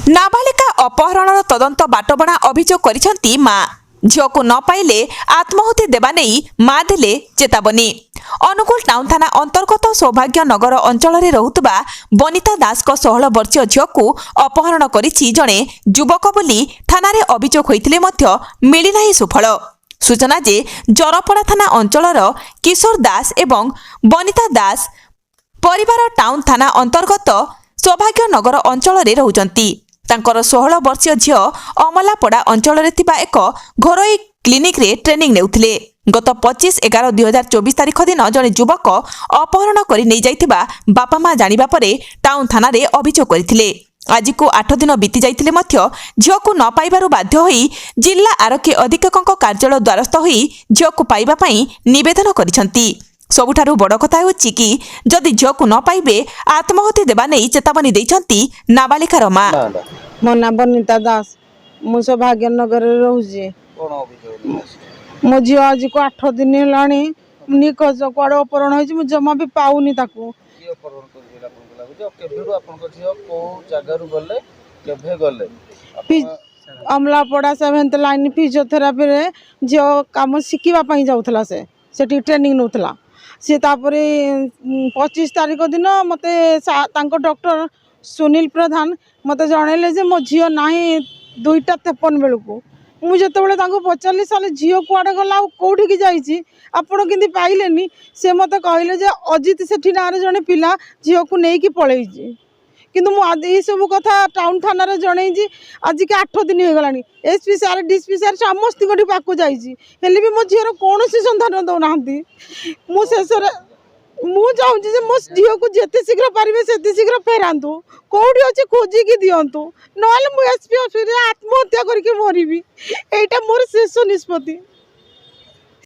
नाबालिका अपहरणर तदंत बाटबणा अभियोग करिसेंती मां। झीको न पाइले आत्माहुति देवा नहीं मां देले चेतावनी। अनुगुल टाउन थाना अंतर्गत सौभाग्य नगर अंचल में रहुतबा बनिता दास को 16 वर्षीय झीको अपहरण करिछि जणे युवक बोली थाना रे अभियोग होइतिले मध्य मिली नाही सुफल। सूचना जे जरपड़ा थाना अंचलर किशोर दास एवं बनिता दास परिवार टाउन थाना अंतर्गत सौभाग्य नगर अंचल में रहुचंती। तांकर 16 वर्षीय झील अमलापड़ा अंचल में थिबा एक घरोई क्लिनिक रे ट्रेनिंग नेउथिले। गत 25/11/2024 तारिख दिन जने युवक अपहरण करि नै जाइथिबा बापा मां जानिबा परे टाउन थाना रे अभियोग करथिले। आज को 8 दिन बीती जाइथिले मध्य झीलको न पाइबारु बाध्य होई जिल्ला आरक्षी अधीक्षकक कार्यालय द्वारस्थ होई झीलको पाइबा पई निवेदन करिसंती। सबुठारु बड़ कथा होछि कि जदि झीलको न पाइबे आत्माहुति देवा नहीं चेतावनी दैछंती नाबालिकार मां। मो नाम बनिता दास, मु सौभाग्य नगर रहूची। मो झील आज को 8 दिन हेलानी निखोज कुआडे अपहरण होइछि। मु जमा भी पाउनी ताकू। अमलापड़ा 7th लाइन फिजियोथेरापी रे झील काम शिखिबा पई जाउथला। सेठी ट्रेनिंग नउथला। से तापरे 25 तारिख दिन मते तांको डॉक्टर सुनील प्रधान मते जणैले जे मो झील नाही 2:53 बेलको। मु जतबेले तांको पचारली साले झील कुआडे गला कोठी की जाईची आपण किंती पाइलेनी। से मते कहले जे अजित सेठी नारे जणे पिला झील को नेई की पळेईची। किंतु मु आज ई सब कथा टाउन थाना रे जणैची। आज के 8 दिन हे गलानी। एसपी सर डीएसपी सर समस्त गोटी पाकु जाईची हेले भी मो झील कोनोसी संधान दो नाहंती। मु शेषरे मु चाहूँ जे मो झील को जेते शीघ्र पारिबे सेते शीघ्र फेरांतु। कोठी अछि खोजी की दियंतु नहले मु एसपी ऑफिस रे आत्महत्या करके मरिबी। एटा मोर शेष निष्पत्ति।